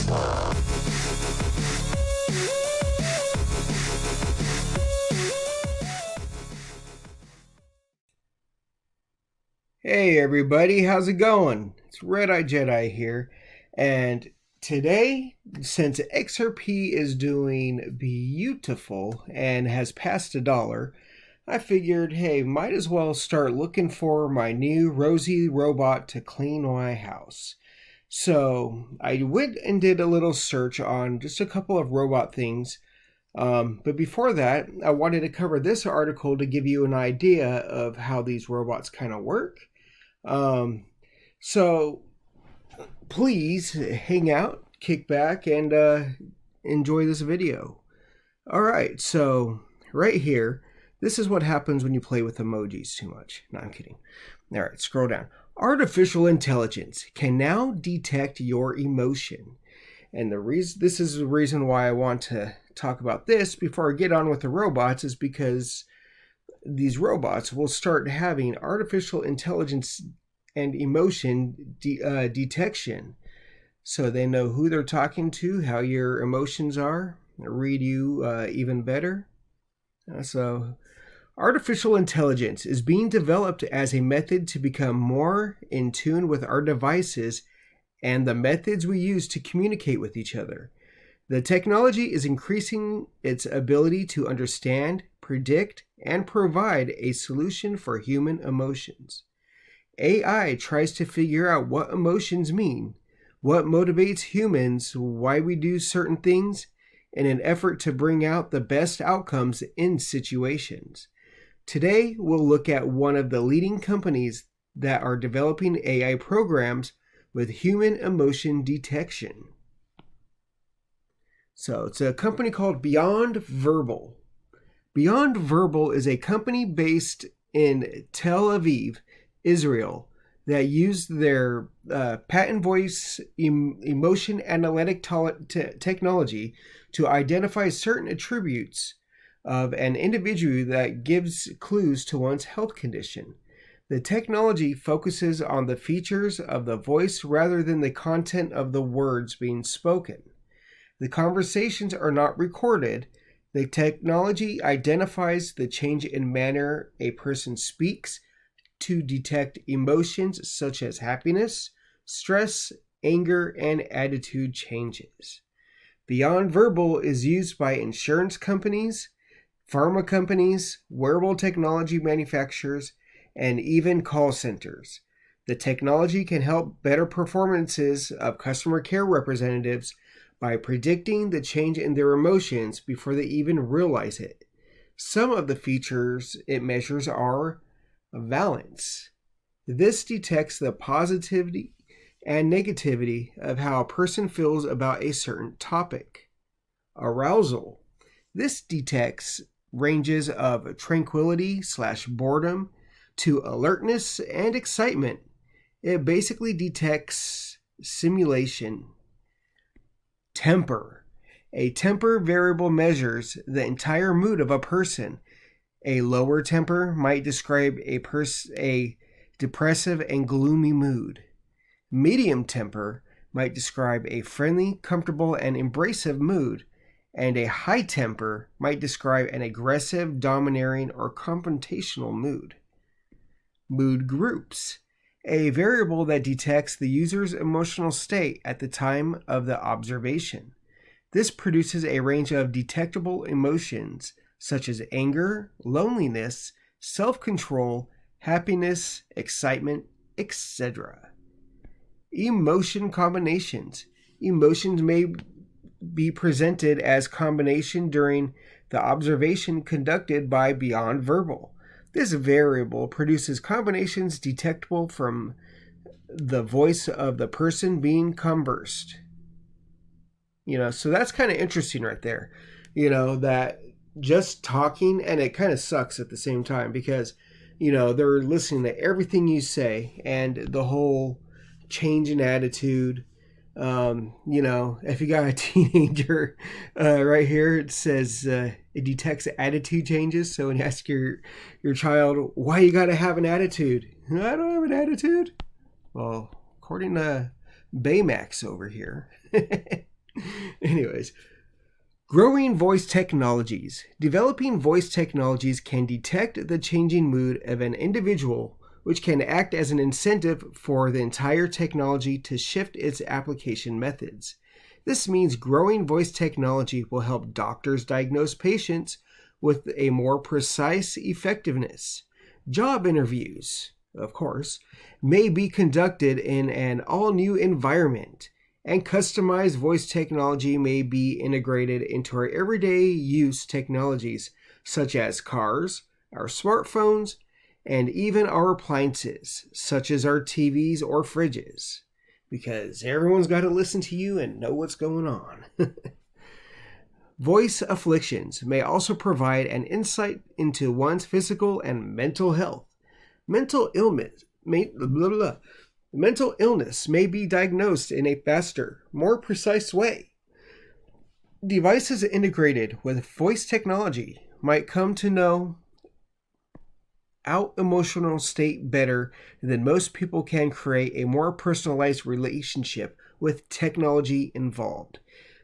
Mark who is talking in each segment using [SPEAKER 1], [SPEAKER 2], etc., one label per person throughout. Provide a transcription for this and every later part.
[SPEAKER 1] Hey everybody, how's it going? It's Redeyedjedi here, and today, since XRP is doing beautiful and has passed $1, I figured, hey, might as well start looking for my new Rosie robot to clean my house. So I went and did a little search on just a couple of robot things. But before that, I wanted to cover this article to give you an idea of how these robots kind of work. So please hang out, kick back, and enjoy this video. Alright, so right here, this is what happens when you play with emojis too much. No, I'm kidding. Alright, scroll down. Artificial intelligence can now detect your emotion. And this is the reason why I want to talk about this before I get on with the robots, is because these robots will start having artificial intelligence and emotion detection. So they know who they're talking to, how your emotions are, read you even better. So artificial intelligence is being developed as a method to become more in tune with our devices and the methods we use to communicate with each other. The technology is increasing its ability to understand, predict, and provide a solution for human emotions. AI tries to figure out what emotions mean, what motivates humans, why we do certain things, in an effort to bring out the best outcomes in situations. Today, we'll look at one of the leading companies that are developing AI programs with human emotion detection. So it's a company called Beyond Verbal. Beyond Verbal is a company based in Tel Aviv, Israel, that used their patent voice emotion analytic technology to identify certain attributes of an individual that gives clues to one's health condition. The technology focuses on the features of the voice rather than the content of the words being spoken. The conversations are not recorded. The technology identifies the change in manner a person speaks to detect emotions such as happiness, stress, anger, and attitude changes. Beyond Verbal is used by insurance companies, pharma companies, wearable technology manufacturers, and even call centers. The technology can help better performances of customer care representatives by predicting the change in their emotions before they even realize it. Some of the features it measures are valence. This detects the positivity and negativity of how a person feels about a certain topic. Arousal. This detects ranges of tranquility/boredom to alertness and excitement. It basically detects simulation. Temper. A temper variable measures the entire mood of a person. A lower temper might describe a depressive and gloomy mood. Medium temper might describe a friendly, comfortable, and embracive mood. And a high temper might describe an aggressive, domineering, or confrontational mood. Mood groups. A variable that detects the user's emotional state at the time of the observation. This produces a range of detectable emotions such as anger, loneliness, self-control, happiness, excitement, etc. Emotion combinations. Emotions may be presented as combination during the observation conducted by Beyond Verbal. This variable produces combinations detectable from the voice of the person being conversed. So that's kind of interesting right there. That just talking, and it kind of sucks at the same time because, they're listening to everything you say and the whole change in attitude. If you got a teenager right here, it says it detects attitude changes. So when you ask your child, why you got to have an attitude? I don't have an attitude. Well, according to Baymax over here. Anyways, growing voice technologies. Developing voice technologies can detect the changing mood of an individual, which can act as an incentive for the entire technology to shift its application methods. This means growing voice technology will help doctors diagnose patients with a more precise effectiveness. Job interviews, of course, may be conducted in an all-new environment, and customized voice technology may be integrated into our everyday use technologies, such as cars, our smartphones, and even our appliances, such as our TVs or fridges, because everyone's got to listen to you and know what's going on. Voice afflictions may also provide an insight into one's physical and mental health. Mental illness may be diagnosed in a faster, more precise way. Devices integrated with voice technology might come to know our emotional state better than most people can, create a more personalized relationship with technology involved.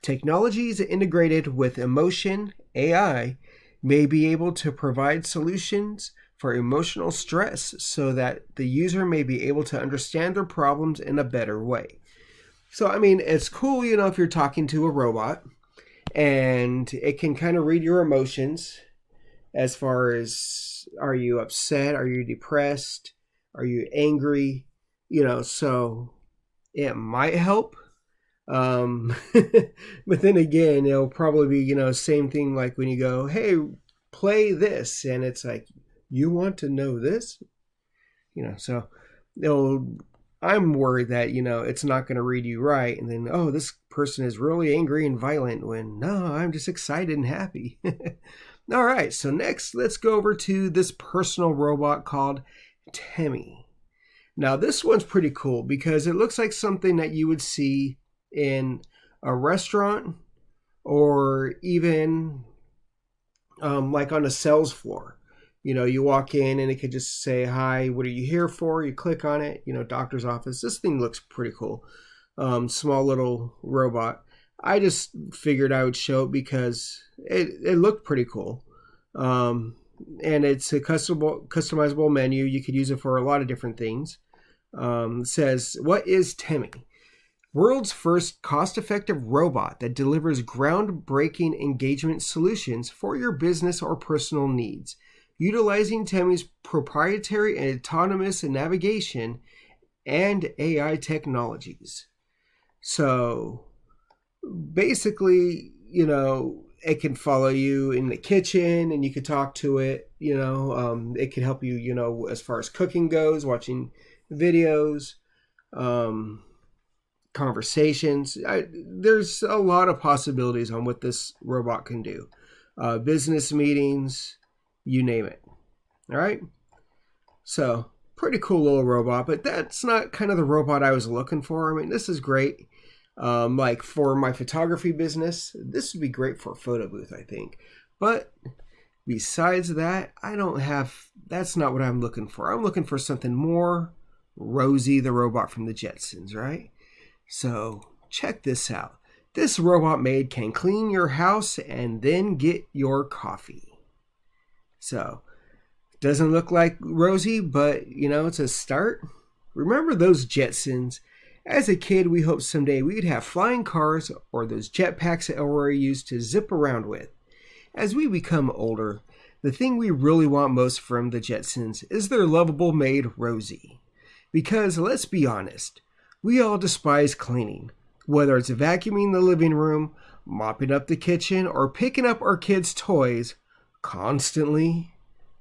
[SPEAKER 1] Technologies integrated with emotion, AI, may be able to provide solutions for emotional stress so that the user may be able to understand their problems in a better way. So, I mean, it's cool, if you're talking to a robot and it can kind of read your emotions as far as, are you upset? Are you depressed? Are you angry? So it might help. But then again, it'll probably be, same thing like when you go, hey, play this. And it's like, you want to know this? So I'm worried that, it's not going to read you right. And then, oh, this person is really angry and violent, when no, I'm just excited and happy. All right. So next, let's go over to this personal robot called Temi. Now, this one's pretty cool because it looks like something that you would see in a restaurant or even like on a sales floor. You walk in and it could just say, hi, what are you here for? You click on it, doctor's office. This thing looks pretty cool. Small little robot. I just figured I would show it because it looked pretty cool. And it's a customizable menu. You could use it for a lot of different things. It says, what is Temi? World's first cost-effective robot that delivers groundbreaking engagement solutions for your business or personal needs. Utilizing Temi's proprietary and autonomous navigation and AI technologies. So basically, it can follow you in the kitchen and you can talk to it. It can help you, as far as cooking goes, watching videos, conversations. There's a lot of possibilities on what this robot can do. Business meetings, you name it. All right. So pretty cool little robot, but that's not kind of the robot I was looking for. I mean, this is great. Like for my photography business, this would be great for a photo booth, I think. But besides that, that's not what I'm looking for. I'm looking for something more Rosie the robot from the Jetsons, right? So check this out. This robot maid can clean your house and then get your coffee. So, doesn't look like Rosie, but, it's a start. Remember those Jetsons? As a kid, we hoped someday we'd have flying cars or those jetpacks that Elroy used to zip around with. As we become older, the thing we really want most from the Jetsons is their lovable maid, Rosie. Because, let's be honest, we all despise cleaning. Whether it's vacuuming the living room, mopping up the kitchen, or picking up our kids' toys, constantly,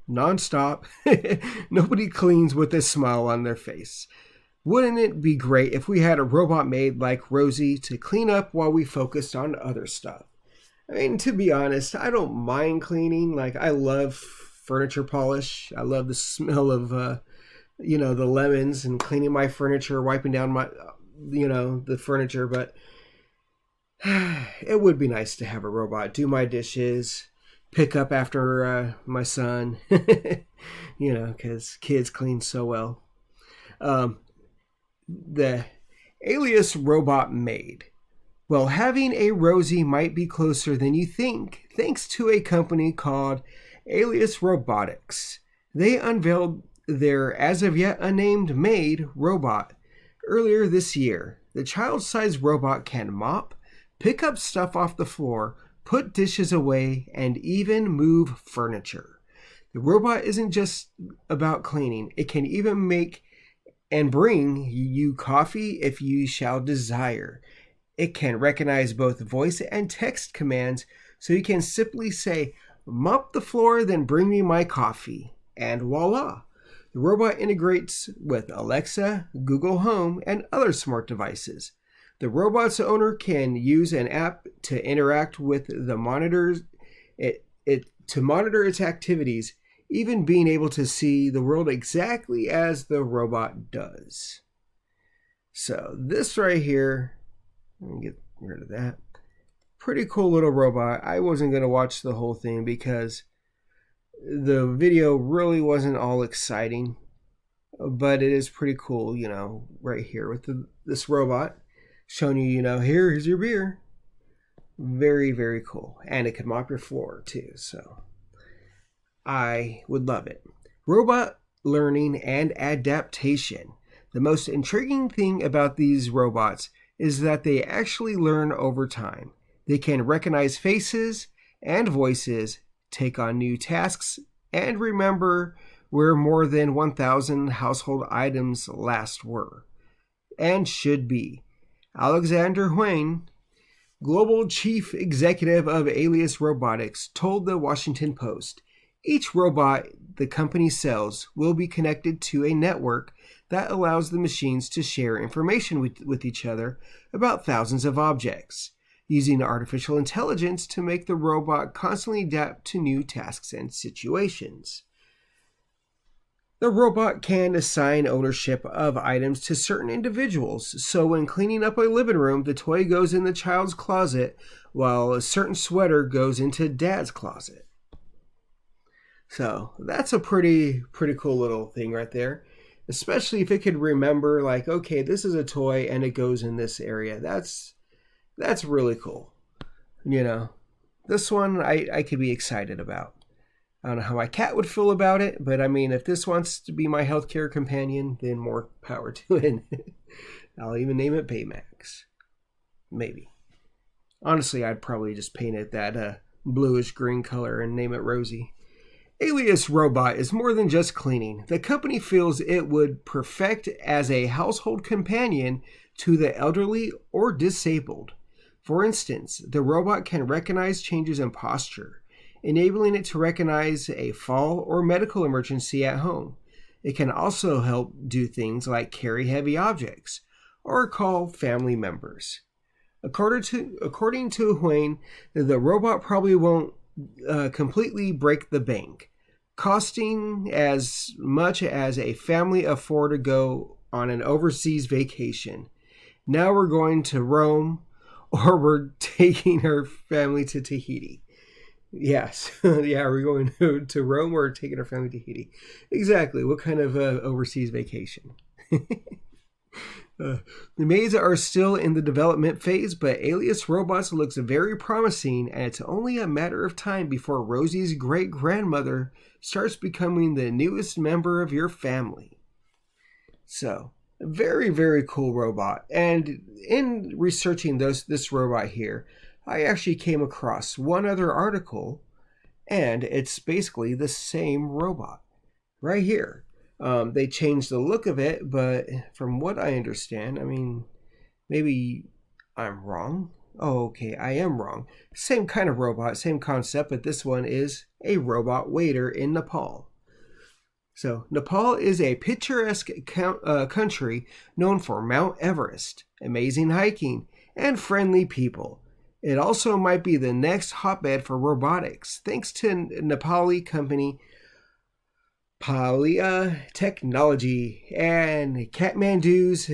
[SPEAKER 1] nonstop, nobody cleans with a smile on their face. Wouldn't it be great if we had a robot maid like Rosie to clean up while we focused on other stuff? I mean, to be honest, I don't mind cleaning. Like, I love furniture polish. I love the smell of, the lemons and cleaning my furniture, wiping down my, the furniture. But it would be nice to have a robot do my dishes, pick up after my son, because kids clean so well. The Aeolus robot Maid. Well, having a Rosie might be closer than you think, thanks to a company called Aeolus Robotics. They unveiled their as of yet unnamed Maid robot earlier this year. The child-sized robot can mop, pick up stuff off the floor, put dishes away, and even move furniture. The robot isn't just about cleaning. It can even make and bring you coffee if you shall desire. It can recognize both voice and text commands, so you can simply say, "Mop the floor, then bring me my coffee." And voila! The robot integrates with Alexa, Google Home, and other smart devices. The robot's owner can use an app to interact with the monitors to monitor its activities, even being able to see the world exactly as the robot does. So this right here, let me get rid of that. Pretty cool little robot. I wasn't going to watch the whole thing because the video really wasn't all exciting, but it is pretty cool, right here with this robot showing you, here's your beer. Very, very cool. And it can mop your floor too, so I would love it. Robot learning and adaptation. The most intriguing thing about these robots is that they actually learn over time. They can recognize faces and voices, take on new tasks, and remember where more than 1,000 household items last were and should be. Alexander Huang, Global Chief Executive of Aeolus Robotics, told the Washington Post, each robot the company sells will be connected to a network that allows the machines to share information with each other about thousands of objects, using artificial intelligence to make the robot constantly adapt to new tasks and situations. The robot can assign ownership of items to certain individuals, so when cleaning up a living room, the toy goes in the child's closet, while a certain sweater goes into dad's closet. So that's a pretty cool little thing right there. Especially if it could remember, like, okay, this is a toy and it goes in this area. That's really cool. This one I could be excited about. I don't know how my cat would feel about it, but I mean, if this wants to be my healthcare companion, then more power to it. I'll even name it Baymax. Maybe. Honestly, I'd probably just paint it that bluish green color and name it Rosie. Aeolus Robot is more than just cleaning. The company feels it would perfect as a household companion to the elderly or disabled. For instance, the robot can recognize changes in posture, enabling it to recognize a fall or medical emergency at home. It can also help do things like carry heavy objects or call family members. According to Huang, the robot probably won't completely break the bank, costing as much as a family of 4 to go on an overseas vacation. Now we're going to Rome, or we're taking our family to Tahiti. Yes, yeah, we're going to Rome or taking our family to Tahiti. Exactly, what kind of overseas vacation? The Maids are still in the development phase, but Aeolus Robots looks very promising, and it's only a matter of time before Rosie's great-grandmother starts becoming the newest member of your family. So, a very, very cool robot. And in researching this robot here, I actually came across one other article, and it's basically the same robot right here. They changed the look of it, but from what I understand, I mean, maybe I'm wrong. Oh, okay, I am wrong. Same kind of robot, same concept, but this one is a robot waiter in Nepal. So, Nepal is a picturesque country known for Mount Everest, amazing hiking, and friendly people. It also might be the next hotbed for robotics, thanks to Nepali company Palia Technology and Kathmandu's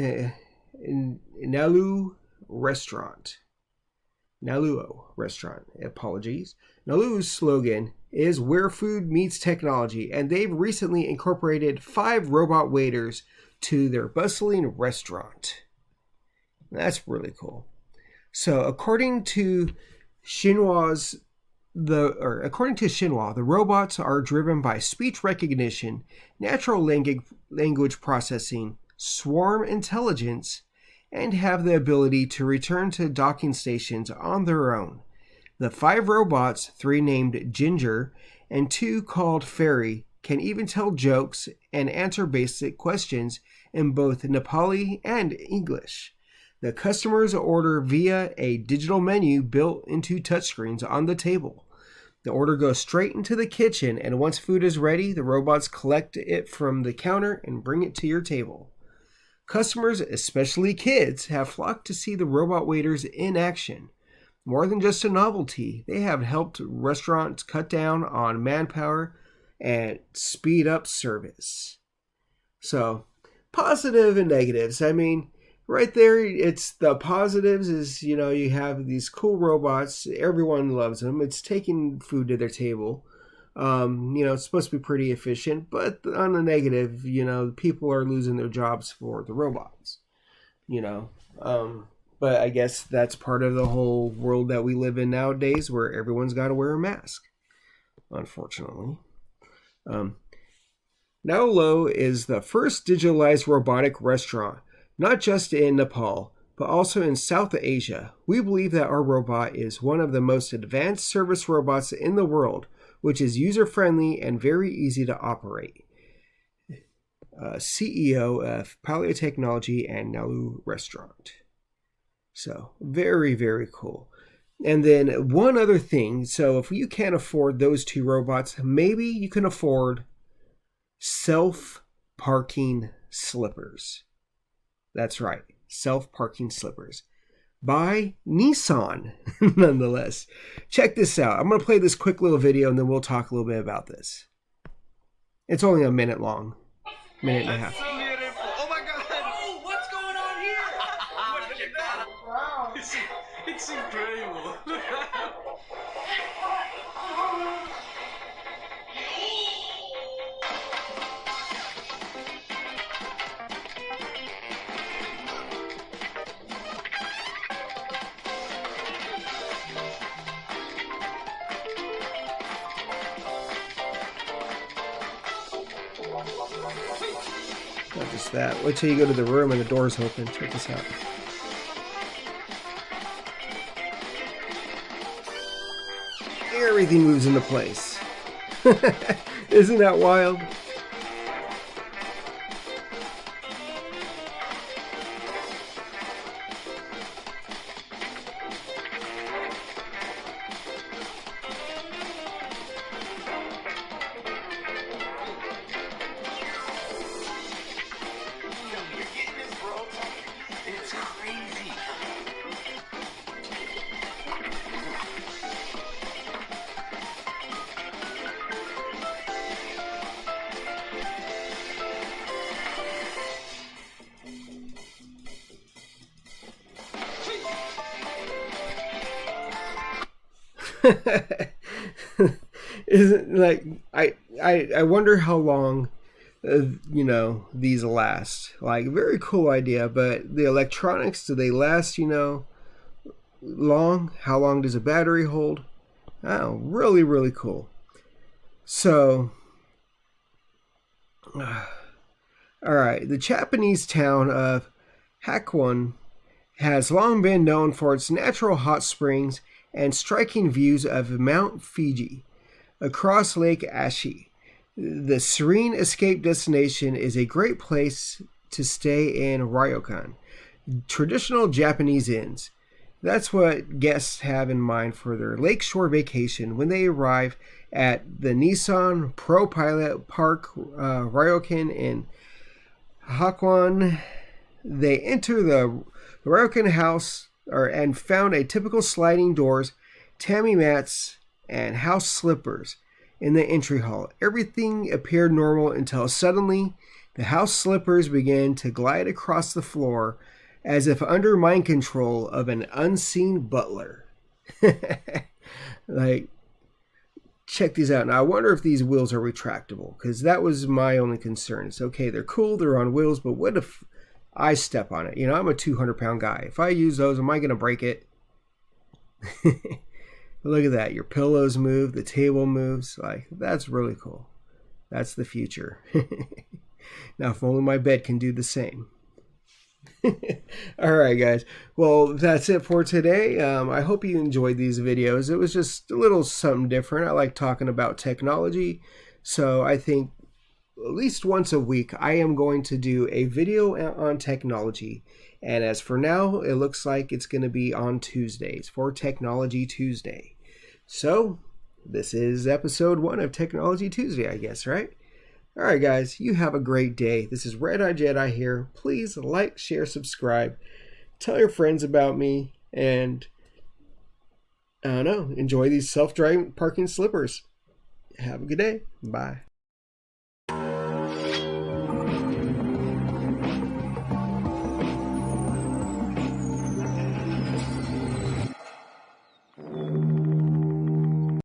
[SPEAKER 1] Naluo restaurant. Apologies. Naluo's slogan is "Where Food Meets Technology," and they've recently incorporated 5 robot waiters to their bustling restaurant. That's really cool. So according to Xinhua, the robots are driven by speech recognition, natural language processing, swarm intelligence, and have the ability to return to docking stations on their own. The 5 robots, 3 named Ginger and 2 called Fairy, can even tell jokes and answer basic questions in both Nepali and English. The customers order via a digital menu built into touchscreens on the table. The order goes straight into the kitchen, and once food is ready, the robots collect it from the counter and bring it to your table. Customers, especially kids, have flocked to see the robot waiters in action. More than just a novelty, they have helped restaurants cut down on manpower and speed up service. So, positive and negatives. I mean, right there, it's the positives is, you have these cool robots. Everyone loves them. It's taking food to their table. It's supposed to be pretty efficient. But on the negative, people are losing their jobs for the robots. But I guess that's part of the whole world that we live in nowadays where everyone's got to wear a mask, unfortunately. Aeolus is the first digitalized robotic restaurant, not just in Nepal, but also in South Asia. We believe that our robot is one of the most advanced service robots in the world, which is user-friendly and very easy to operate. CEO of Paleo Technology and Nalu Restaurant. So, very, very cool. And then one other thing. So, if you can't afford those 2 robots, maybe you can afford SelfParking Slippers. That's right, SelfParking Slippers. By NISSAN, nonetheless. Check this out. I'm going to play this quick little video and then we'll talk a little bit about this. It's only a minute long. Minute and a half.
[SPEAKER 2] Oh my god! Oh, what's going on here? Wow. It's incredible.
[SPEAKER 1] Not just that. Wait till you go to the room and the door's open. Check this out. Everything moves into place. Isn't that wild?
[SPEAKER 2] It's crazy.
[SPEAKER 1] Isn't like I wonder how long these last. Like, very cool idea, but the electronics, do they last long? How long does a battery hold? Oh, really, really cool. So all right, the Japanese town of Hakone has long been known for its natural hot springs and striking views of Mount Fuji across Lake Ashi. The serene escape destination is a great place to stay in ryokan, traditional Japanese inns. That's what guests have in mind for their lakeshore vacation when they arrive at the Nissan Pro Pilot Park Ryokan in Hakone. They enter the Ryokan house and found a typical sliding doors, temi mats, and house slippers in the entry hall. Everything appeared normal until suddenly the house slippers began to glide across the floor as if under mind control of an unseen butler. Like, check these out. Now, I wonder if these wheels are retractable, because that was my only concern. It's okay, they're cool, they're on wheels, but what if I step on it? I'm a 200-pound guy. If I use those, am I going to break it? Look at that. Your pillows move, the table moves. Like, that's really cool. That's the future. Now, if only my bed can do the same. All right, guys. Well, that's it for today. I hope you enjoyed these videos. It was just a little something different. I like talking about technology. So I think at least once a week, I am going to do a video on technology. And as for now, it looks like it's going to be on Tuesdays for Technology Tuesday. So this is episode 1 of Technology Tuesday, I guess, right? All right, guys, you have a great day. This is Redeyedjedi here. Please like, share, subscribe. Tell your friends about me. And, I don't know, enjoy these self-driving parking slippers. Have a good day. Bye.